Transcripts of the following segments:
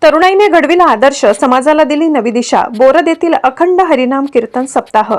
तरुणाईने घडविला आदर्श, समाजाला दिली नवी दिशा. बोरद येथील अखंड हरिनाम कीर्तन सप्ताह.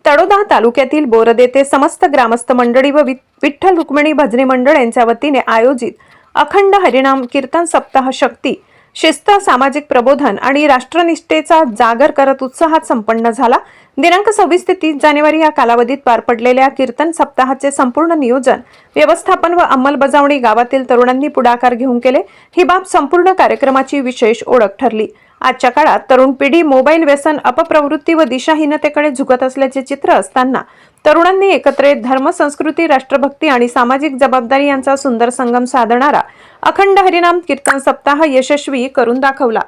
तळोदा तालुक्यातील बोरद येथे समस्त ग्रामस्थ मंडळी व विठ्ठल रुक्मिणी भजनी मंडळ यांच्या वतीने आयोजित अखंड हरिनाम कीर्तन सप्ताह शक्ती, शिस्त, सामाजिक प्रबोधन आणि राष्ट्रनिष्ठेचा जागर करत उत्साहात संपन्न झाला. दिनांक 26 ते 30 जानेवारी या कालावधीत पार पडलेल्या कीर्तन सप्ताहाचे संपूर्ण नियोजन, व्यवस्थापन व अंमलबजावणी गावातील तरुणांनी पुढाकार घेऊन केले. ही बाब संपूर्ण कार्यक्रमाची विशेष ओळख ठरली. आजच्या काळात तरुण पिढी मोबाईल व्यसन, अपप्रवृत्ती व दिशाहीनतेकडे झुकत असल्याचे चित्र असताना तरुणांनी एकत्र येत धर्म, संस्कृती, राष्ट्रभक्ती आणि सामाजिक जबाबदारी यांचा सुंदर संगम साधणारा अखंड हरिनाम कीर्तन सप्ताह यशस्वी करून दाखवला.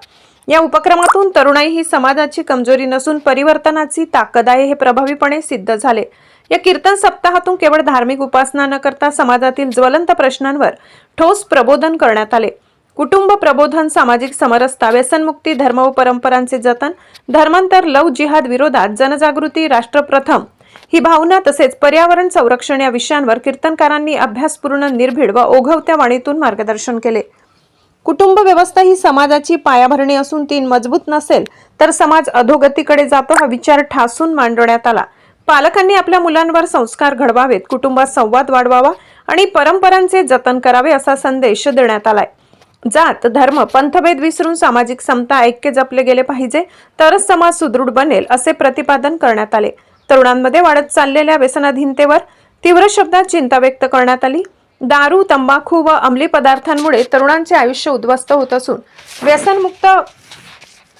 या उपक्रमातून तरुणाई ही समाजाची कमजोरी नसून परिवर्तनाची ताकद आहे हे प्रभावीपणे सिद्ध झाले. या कीर्तन सप्ताहातून केवळ धार्मिक उपासना न करता समाजातील ज्वलंत प्रश्नांवर ठोस प्रबोधन करण्यात आले. कुटुंब प्रबोधन, सामाजिक समरसता, व्यसनमुक्ती, धर्म व परंपरांचे जतन, धर्मांतर, लव जिहाद विरोधात जनजागृती, राष्ट्रप्रथम ही भावना तसेच पर्यावरण संरक्षण या विषयांवर कीर्तनकारांनी अभ्यासपूर्ण, निर्भीड व ओघवत्या वाणीतून मार्गदर्शन केले. कुटुंब व्यवस्था ही समाजाची पायाभरणी असून ती मजबूत नसेल तर समाज अधोगतीकडे जातो हा विचार ठासून मांडण्यात आला. पालकांनी आपल्या मुलांवर संस्कार घडवावेत, कुटुंबात संवाद वाढवावा आणि परंपरांचे जतन करावे असा संदेश देण्यात आलाय. जात, धर्म, पंथभेद विसरून सामाजिक समता, ऐक्य जपले गेले पाहिजे, तरच समाज सुदृढ बनेल असे प्रतिपादन करण्यात आले. तरुणांमध्ये वाढत चाललेल्या व्यसनाधीनतेवर तीव्र शब्दात चिंता व्यक्त करण्यात आली. दारू, तंबाखू व अंमली पदार्थांमुळे तरुणांचे आयुष्य उद्ध्वस्त होत असून व्यसनमुक्त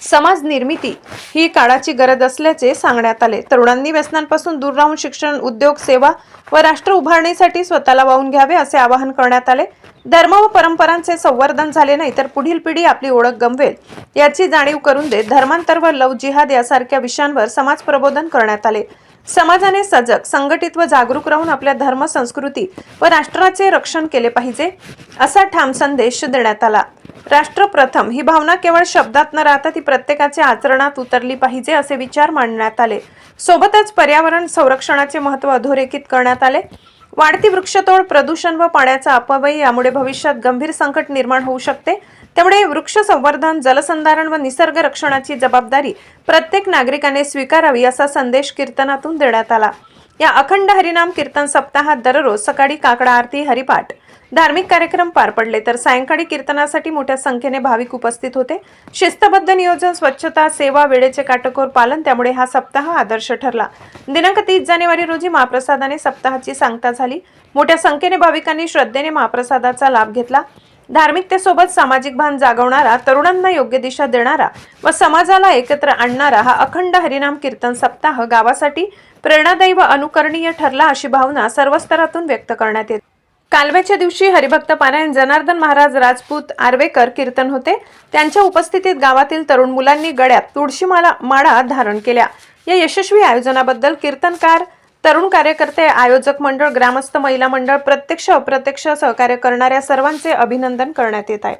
समाज निर्मिती ही काळाची गरज असल्याचे सांगण्यात आले. तरुणांनी व्यसनांपासून दूर राहून शिक्षण, उद्योग, सेवा व राष्ट्र उभारणीसाठी स्वतःला वाहून घ्यावे असे आवाहन करण्यात आले. धर्म व परंपरांचे संवर्धन झाले नाही तर पुढील पिढी आपली ओळख गमवेल याची जाणीव करून देत धर्मांतर व लव जिहाद यासारख्या विषयांवर समाज प्रबोधन करण्यात आले. समाजाने सजग, संघटित व जागरूक राहून आपल्या धर्म, संस्कृती व राष्ट्राचे रक्षण केले पाहिजे असा ठाम संदेश देण्यात आला. राष्ट्रप्रथम ही भावना केवळ शब्दात न राहता ती प्रत्येकाच्या आचरणात उतरली पाहिजे असे विचार मांडण्यात आले. सोबतच पर्यावरण संरक्षणाचे महत्त्व अधोरेखित करण्यात आले. वाढती वृक्षतोड, प्रदूषण व पाण्याचा अपव्यय यामुळे भविष्यात गंभीर संकट निर्माण होऊ शकते. त्यामुळे वृक्ष संवर्धन, जलसंधारण व निसर्ग रक्षणाची जबाबदारी प्रत्येक नागरिकाने स्वीकारावी असा संदेश कीर्तनातून देण्यात आला. या अखंड हरिनाम कीर्तन सप्ताहात दररोज सकाळी काकडा आरती, हरिपाठ, धार्मिक कार्यक्रम पार पडले तर सायंकाळी कीर्तनासाठी मोठ्या संख्येने भाविक उपस्थित होते. शिस्तबद्ध नियोजन, स्वच्छता, सेवा, वेळेचे काटेकोर पालन त्यामुळे हा सप्ताह आदर्श ठरला. दिनांक 30 जानेवारी रोजी महाप्रसादाने सप्ताहाची सांगता झाली. मोठ्या संख्येने भाविकांनी श्रद्धेने महाप्रसादाचा लाभ घेतला. धार्मिकतेसोबत सामाजिक भान जागवणारा, तरुणांना योग्य दिशा देणारा व समाजाला एकत्र आणणारा हा अखंड हरिनाम कीर्तन सप्ताह गावासाठी प्रेरणादायी व अनुकरणीय ठरला अशी भावना सर्व स्तरातून व्यक्त करण्यात येते. कालव्याच्या दिवशी हरिभक्त पारायण जनार्दन महाराज राजपूत आर्वेकर कीर्तन होते. त्यांच्या उपस्थितीत गावातील तरुण मुलांनी गळ्यात तुळशी माळा धारण केल्या. या यशस्वी आयोजनाबद्दल कीर्तनकार, तरुण कार्यकर्ते, आयोजक मंडळ, ग्रामस्थ, महिला मंडळ, प्रत्यक्ष अप्रत्यक्ष सहकार्य करणाऱ्या सर्वांचे अभिनंदन करण्यात येत आहे.